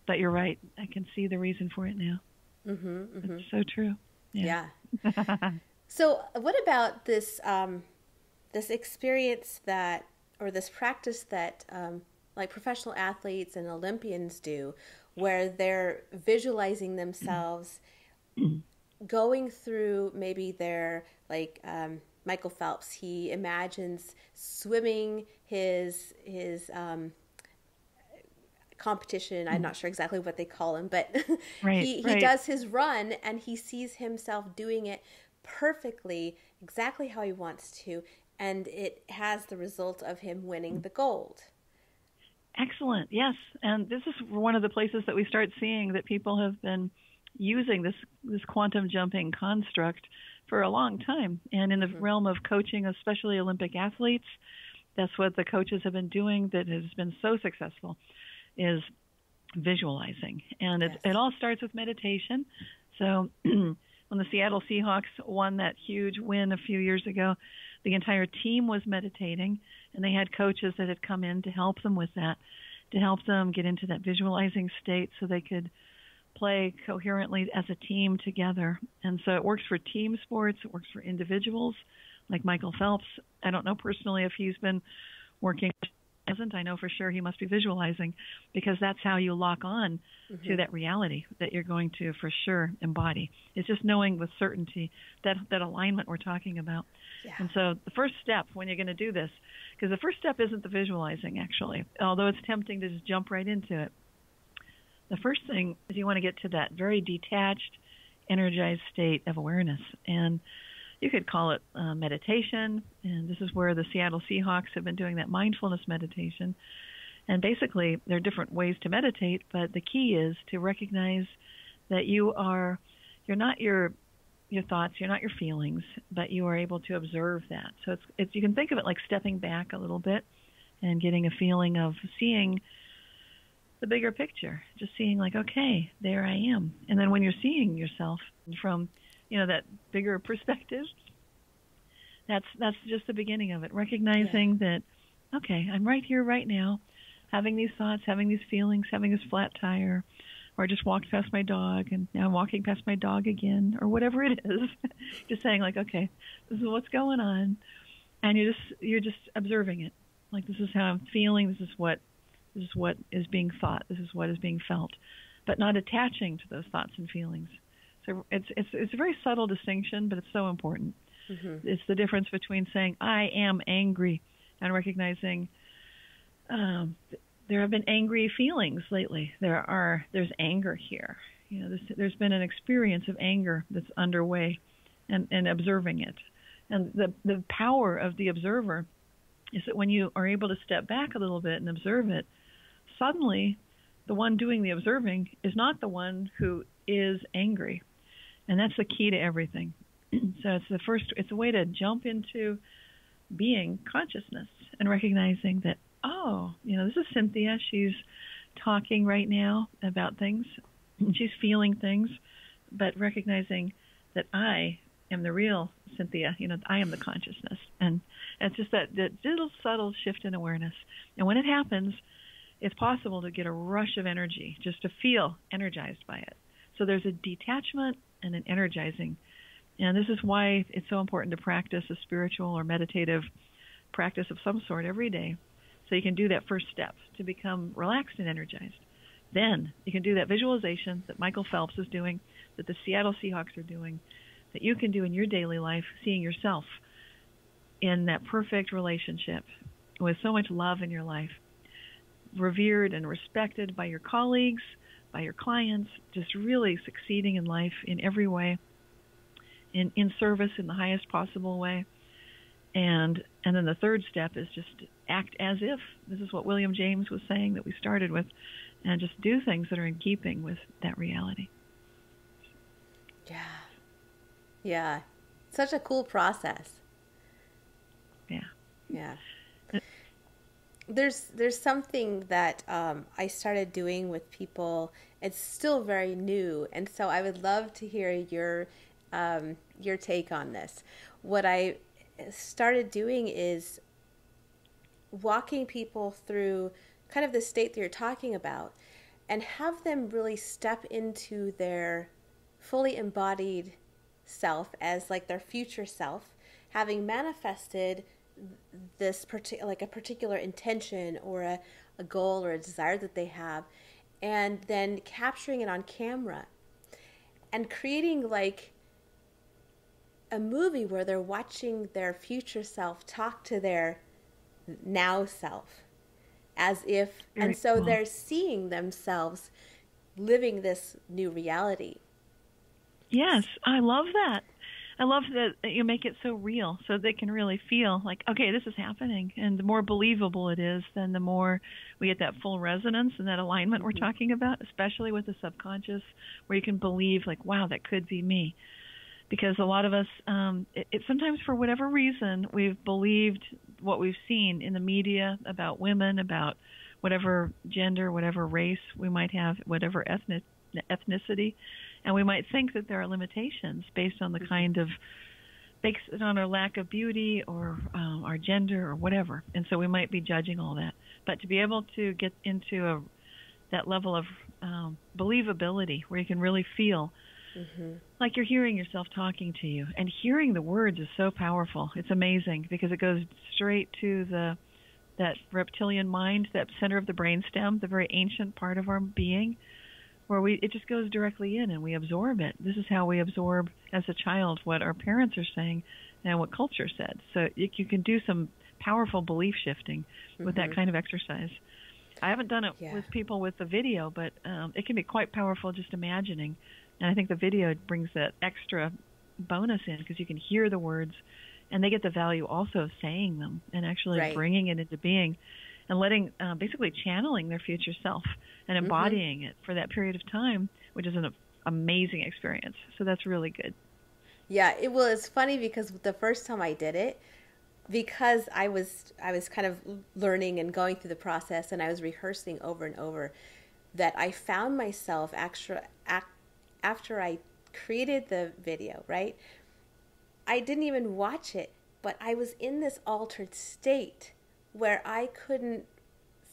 But you're right. I can see the reason for it now. It's so true. Yeah. So what about this experience that, or this practice that like professional athletes and Olympians do, where they're visualizing themselves going through maybe their, like Michael Phelps, he imagines swimming his competition. I'm not sure exactly what they call him, but Right, he right. does his run and he sees himself doing it perfectly, exactly how he wants to, and it has the result of him winning the gold. Excellent. Yes. And this is one of the places that we start seeing that people have been using this quantum jumping construct for a long time. And in the realm of coaching, especially Olympic athletes, that's what the coaches have been doing that has been so successful, is visualizing. And it all starts with meditation. So when the Seattle Seahawks won that huge win a few years ago, the entire team was meditating, and they had coaches that had come in to help them with that, to help them get into that visualizing state so they could play coherently as a team together. And so it works for team sports. It works for individuals like Michael Phelps. I don't know personally if he's been working. I know for sure he must be visualizing, because that's how you lock on to that reality that you're going to for sure embody. It's just knowing with certainty that alignment we're talking about. Yeah. And so the first step when you're going to do this, because the first step isn't the visualizing actually, although it's tempting to just jump right into it. The first thing is you want to get to that very detached, energized state of awareness. And you could call it meditation, and this is where the Seattle Seahawks have been doing that mindfulness meditation. And basically, there are different ways to meditate, but the key is to recognize that you're not your thoughts, you're not your feelings, but you are able to observe that. So it's you can think of it like stepping back a little bit and getting a feeling of seeing the bigger picture, just seeing like, okay, there I am. And then when you're seeing yourself from that bigger perspective, that's just the beginning of it. Recognizing that, okay, I'm right here, right now, having these thoughts, having these feelings, having this flat tire, or I just walked past my dog and now I'm walking past my dog again, or whatever it is. Just saying like, okay, this is what's going on, and you're just observing it. Like, this is how I'm feeling. This is what is being thought. This is what is being felt, but not attaching to those thoughts and feelings. So it's a very subtle distinction, but it's so important. It's the difference between saying I am angry and recognizing there have been angry feelings lately. There's anger here. There's been an experience of anger that's underway, and observing it. And the power of the observer is that when you are able to step back a little bit and observe it, suddenly the one doing the observing is not the one who is angry. And that's the key to everything. So it's a way to jump into being consciousness and recognizing that, this is Cynthia. She's talking right now about things, and she's feeling things, but recognizing that I am the real Cynthia. I am the consciousness. And it's just that little subtle shift in awareness. And when it happens, it's possible to get a rush of energy, just to feel energized by it. So there's a detachment and an energizing. And this is why it's so important to practice a spiritual or meditative practice of some sort every day, so you can do that first step to become relaxed and energized. Then you can do that visualization that Michael Phelps is doing, that the Seattle Seahawks are doing, that you can do in your daily life, seeing yourself in that perfect relationship with so much love in your life, revered and respected by your colleagues, by your clients, just really succeeding in life in every way, in service in the highest possible way. And then the third step is just act as if. This is what William James was saying that we started with, and just do things that are in keeping with that reality. Yeah. Yeah. Such a cool process. Yeah. Yeah. There's something that I started doing with people. It's still very new, and so I would love to hear your take on this. What I started doing is walking people through kind of the state that you're talking about, and have them really step into their fully embodied self as like their future self, having manifested this like a particular intention or a goal or a desire that they have, and then capturing it on camera and creating like a movie where they're watching their future self talk to their now self as if, and so they're seeing themselves living this new reality. Yes, I love that. I love that you make it so real so they can really feel like, okay, this is happening. And the more believable it is, then the more we get that full resonance and that alignment we're talking about, especially with the subconscious, where you can believe like, wow, that could be me. Because a lot of us, it sometimes for whatever reason, we've believed what we've seen in the media about women, about whatever gender, whatever race we might have, whatever ethnicity. And we might think that there are limitations based on the kind of, based on our lack of beauty or our gender or whatever. And so we might be judging all that. But to be able to get into that level of believability where you can really feel like you're hearing yourself talking to you. And hearing the words is so powerful. It's amazing because it goes straight to that reptilian mind, that center of the brainstem, the very ancient part of our being, where it just goes directly in and we absorb it. This is how we absorb as a child what our parents are saying and what culture said. So you can do some powerful belief shifting with that kind of exercise. I haven't done it with people with the video, but it can be quite powerful just imagining. And I think the video brings that extra bonus in because you can hear the words and they get the value also of saying them and actually bringing it into being. And letting, basically channeling their future self and embodying it for that period of time, which is an amazing experience. So that's really good. Yeah, it's funny because the first time I did it, because I was kind of learning and going through the process, and I was rehearsing over and over, that I found myself after I created the video, right? I didn't even watch it, but I was in this altered state where I couldn't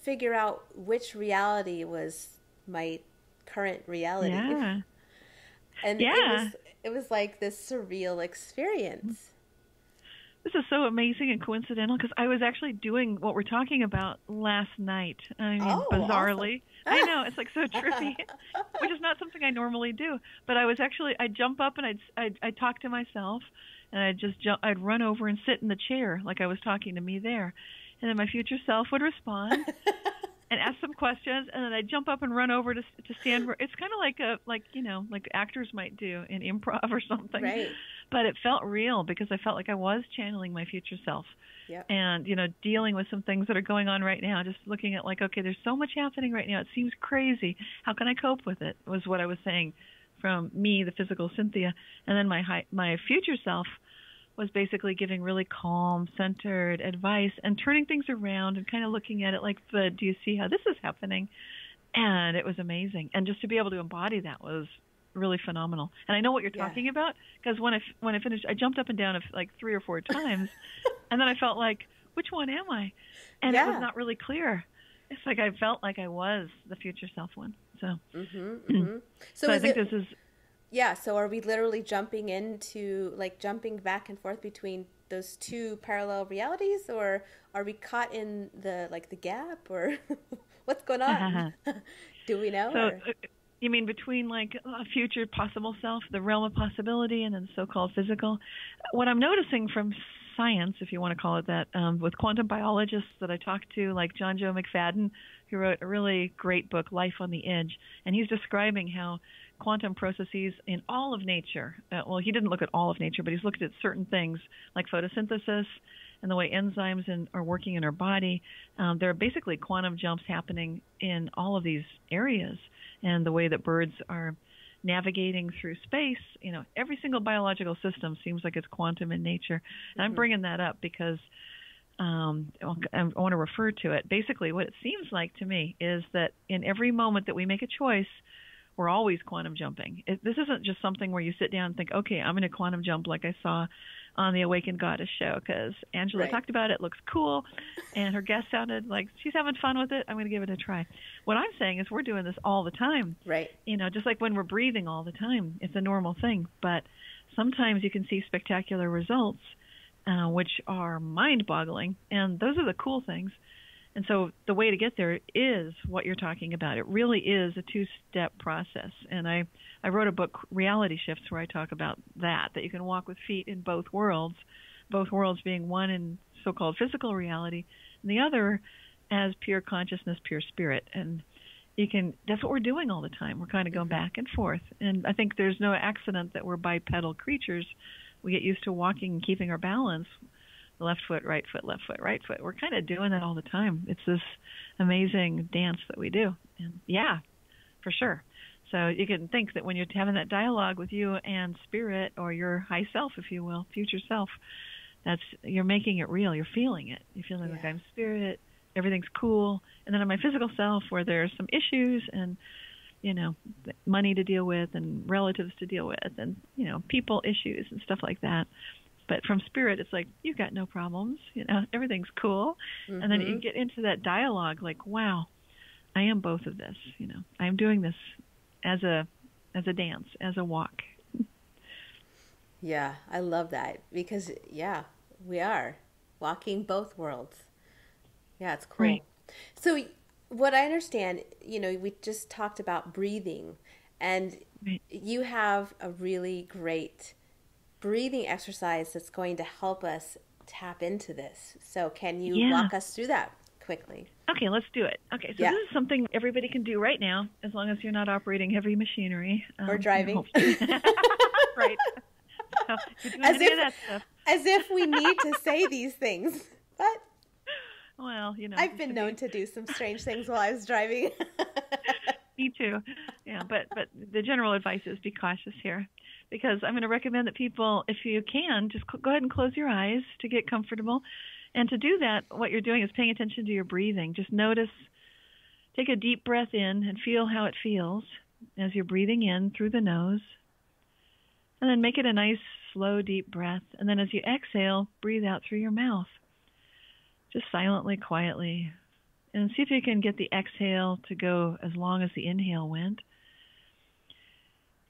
figure out which reality was my current reality. Yeah. And it was like this surreal experience. This is so amazing and coincidental because I was actually doing what we're talking about last night. I mean, bizarrely. Awesome. I know, it's like so trippy, which is not something I normally do. But I'd jump up and I'd talk to myself, and I'd run over and sit in the chair like I was talking to me there. And then my future self would respond and ask some questions, and then I'd jump up and run over to stand. It's kind of like actors might do in improv or something. Right. But it felt real because I felt like I was channeling my future self. Yep. And, dealing with some things that are going on right now, just looking at like, okay, there's so much happening right now. It seems crazy. How can I cope with it? Was what I was saying from me, the physical Cynthia. And then my future self was basically giving really calm, centered advice and turning things around and kind of looking at it like, do you see how this is happening? And it was amazing. And just to be able to embody that was really phenomenal. And I know what you're talking about because when I finished, I jumped up and down like 3 or 4 times, and then I felt like, which one am I? And it was not really clear. It's like I felt like I was the future self one. So, so I think this is. Yeah, so are we literally jumping back and forth between those two parallel realities, or are we caught in the gap, or what's going on? Do we know? So, you mean between like a future possible self, the realm of possibility, and then the so-called physical? What I'm noticing from science, if you want to call it that, with quantum biologists that I talked to, like John Joe McFadden, who wrote a really great book, Life on the Edge, and he's describing how quantum processes in all of nature, he didn't look at all of nature, but he's looked at certain things like photosynthesis and the way enzymes are working in our body. There are basically quantum jumps happening in all of these areas, and the way that birds are navigating through space. Every single biological system seems like it's quantum in nature. And I'm bringing that up because I want to refer to it. Basically, what it seems like to me is that in every moment that we make a choice, we're always quantum jumping. This isn't just something where you sit down and think, okay, I'm going to quantum jump like I saw on the Awakened Goddess show because Angela talked about it, looks cool, and her guest sounded like she's having fun with it. I'm going to give it a try. What I'm saying is we're doing this all the time. Right. Just like when we're breathing all the time. It's a normal thing. But sometimes you can see spectacular results, which are mind-boggling, and those are the cool things. And so the way to get there is what you're talking about. It really is a two-step process. And I wrote a book, Reality Shifts, where I talk about that you can walk with feet in both worlds being one in so-called physical reality, and the other as pure consciousness, pure spirit. And that's what we're doing all the time. We're kind of going back and forth. And I think there's no accident that we're bipedal creatures. We get used to walking and keeping our balance. Left foot, right foot, left foot, right foot. We're kind of doing that all the time. It's this amazing dance that we do. And yeah, for sure. So you can think that when you're having that dialogue with you and spirit, or your high self, if you will, future self, you're making it real. You're feeling it. You're feeling like I'm spirit. Everything's cool. And then on my physical self, where there's some issues and, money to deal with and relatives to deal with and, people issues and stuff like that. But from spirit, it's like, you got no problems, everything's cool. And then you get into that dialogue like, wow, I am both of this, I am doing this as a dance, as a walk. Yeah, I love that because, we are walking both worlds. Yeah, it's cool. Right. So what I understand, we just talked about breathing, and you have a really great breathing exercise that's going to help us tap into this. So can you walk us through that quickly? Okay, let's do it. Okay, so this is something everybody can do right now, as long as you're not operating heavy machinery. Or driving. Right. So you're doing any of that stuff. As if we need to say these things. But well, I've been known to do some strange things while I was driving. Me too. Yeah, but the general advice is be cautious here, because I'm going to recommend that people, if you can, just go ahead and close your eyes to get comfortable. And to do that, what you're doing is paying attention to your breathing. Just notice, take a deep breath in and feel how it feels as you're breathing in through the nose. And then make it a nice, slow, deep breath. And then as you exhale, breathe out through your mouth. Just silently, quietly. And see if you can get the exhale to go as long as the inhale went.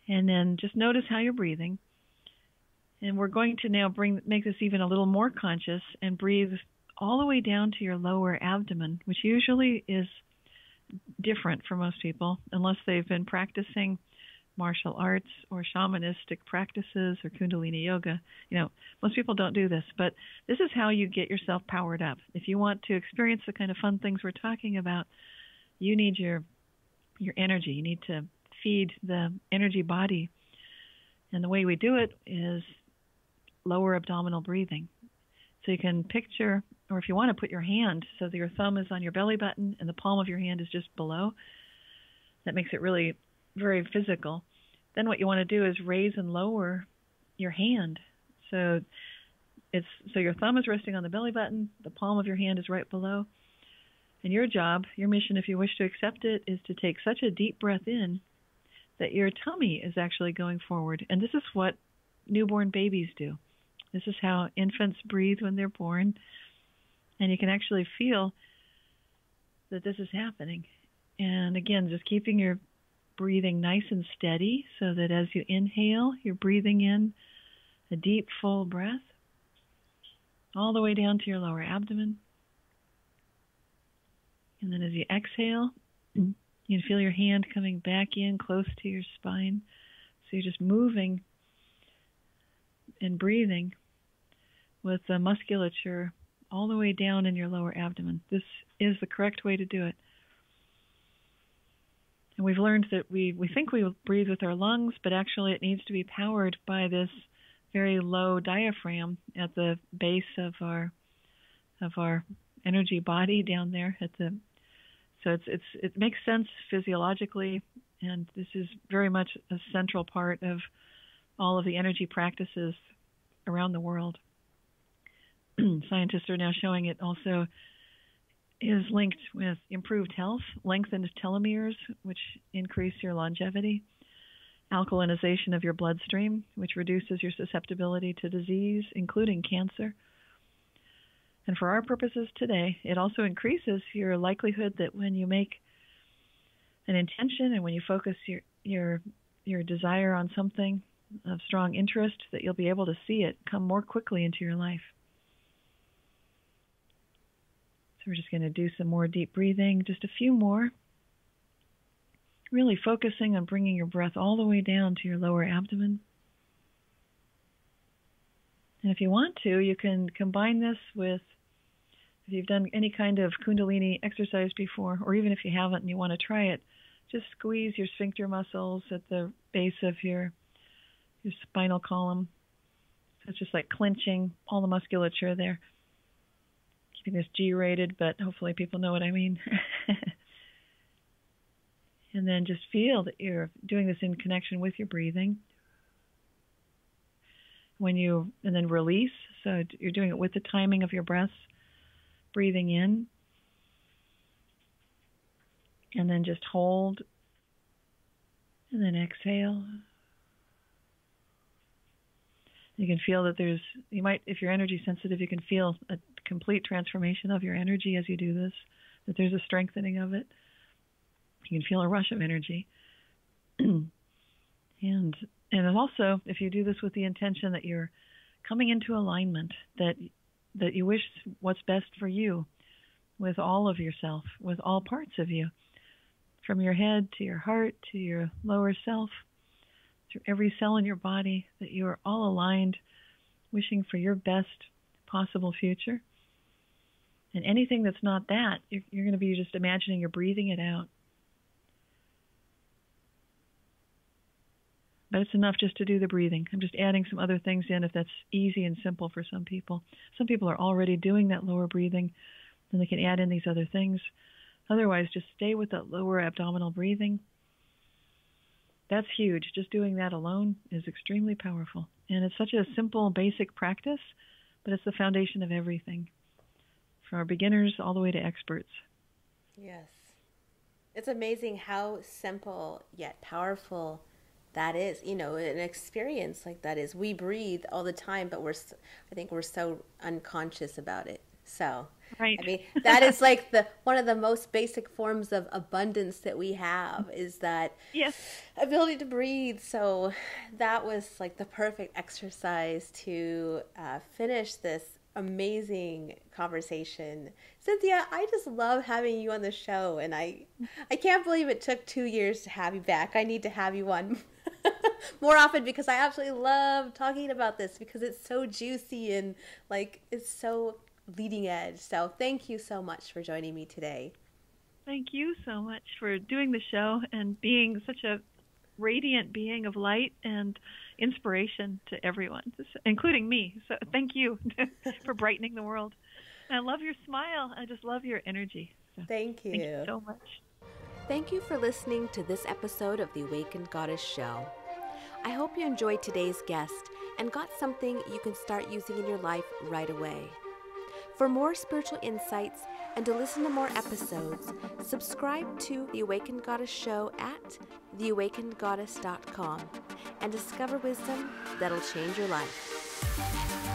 And then just notice how you're breathing. And we're going to now make this even a little more conscious and breathe all the way down to your lower abdomen, which usually is different for most people, unless they've been practicing martial arts or shamanistic practices or Kundalini yoga. Most people don't do this, but this is how you get yourself powered up. If you want to experience the kind of fun things we're talking about, you need your energy. You need to feed the energy body. And the way we do it is lower abdominal breathing. So you can picture, or if you want to put your hand so that your thumb is on your belly button and the palm of your hand is just below. That makes it really very physical. Then what you want to do is raise and lower your hand. So your thumb is resting on the belly button, the palm of your hand is right below. And your job, your mission, if you wish to accept it, is to take such a deep breath in that your tummy is actually going forward. And this is what newborn babies do. This is how infants breathe when they're born. And you can actually feel that this is happening. And again, just keeping your breathing nice and steady so that as you inhale, you're breathing in a deep, full breath all the way down to your lower abdomen. And then as you exhale, you can feel your hand coming back in close to your spine. So you're just moving and breathing with the musculature all the way down in your lower abdomen. This is the correct way to do it. And we've learned that we think we breathe with our lungs, but actually it needs to be powered by this very low diaphragm at the base of our of our energy body down there at the. So it makes sense physiologically, and this is very much a central part of all of the energy practices around the world. Scientists are now showing it also is linked with improved health, lengthened telomeres, which increase your longevity, alkalinization of your bloodstream, which reduces your susceptibility to disease, including cancer. And for our purposes today, it also increases your likelihood that when you make an intention and when you focus your desire on something of strong interest, that you'll be able to see it come more quickly into your life. So we're just going to do some more deep breathing, just a few more. Really focusing on bringing your breath all the way down to your lower abdomen. And if you want to, you can combine this with, if you've done any kind of Kundalini exercise before, or even if you haven't and you want to try it, just squeeze your sphincter muscles at the base of your spinal column. So it's just like clenching all the musculature there. Keeping this G-rated, but hopefully people know what I mean. And then just feel that you're doing this in connection with your breathing. And then release. So you're doing it with the timing of your breaths. Breathing in. And then just hold. And then exhale. You can feel that if you're energy sensitive, you can feel a complete transformation of your energy as you do this, that there's a strengthening of it. You can feel a rush of energy. And also, if you do this with the intention that you're coming into alignment, that you wish what's best for you with all of yourself, with all parts of you, from your head to your heart to your lower self, through every cell in your body, that you are all aligned, wishing for your best possible future. And anything that's not that, you're going to be just imagining you're breathing it out. But it's enough just to do the breathing. I'm just adding some other things in if that's easy and simple for some people. Some people are already doing that lower breathing, and they can add in these other things. Otherwise, just stay with that lower abdominal breathing. That's huge. Just doing that alone is extremely powerful. And it's such a simple, basic practice, but it's the foundation of everything, from our beginners all the way to experts. Yes. It's amazing how simple yet powerful that is, an experience like that is. We breathe all the time, but I think we're so unconscious about it. So, right. I mean, that is like one of the most basic forms of abundance that we have, is that ability to breathe. So that was like the perfect exercise to finish this amazing conversation. Cynthia, I just love having you on the show, and I can't believe it took 2 years to have you back. I need to have you on more often, because I absolutely love talking about this, because it's so juicy and like it's so leading edge. So thank you so much for joining me today. Thank you so much for doing the show and being such a radiant being of light and inspiration to everyone, including me. So thank you for brightening the world. I love your smile. I just love your energy. So thank you. Thank you so much. Thank you for listening to this episode of the Awakened Goddess Show. I hope you enjoyed today's guest and got something you can start using in your life right away. For more spiritual insights and to listen to more episodes, subscribe to The Awakened Goddess Show at theawakenedgoddess.com and discover wisdom that'll change your life.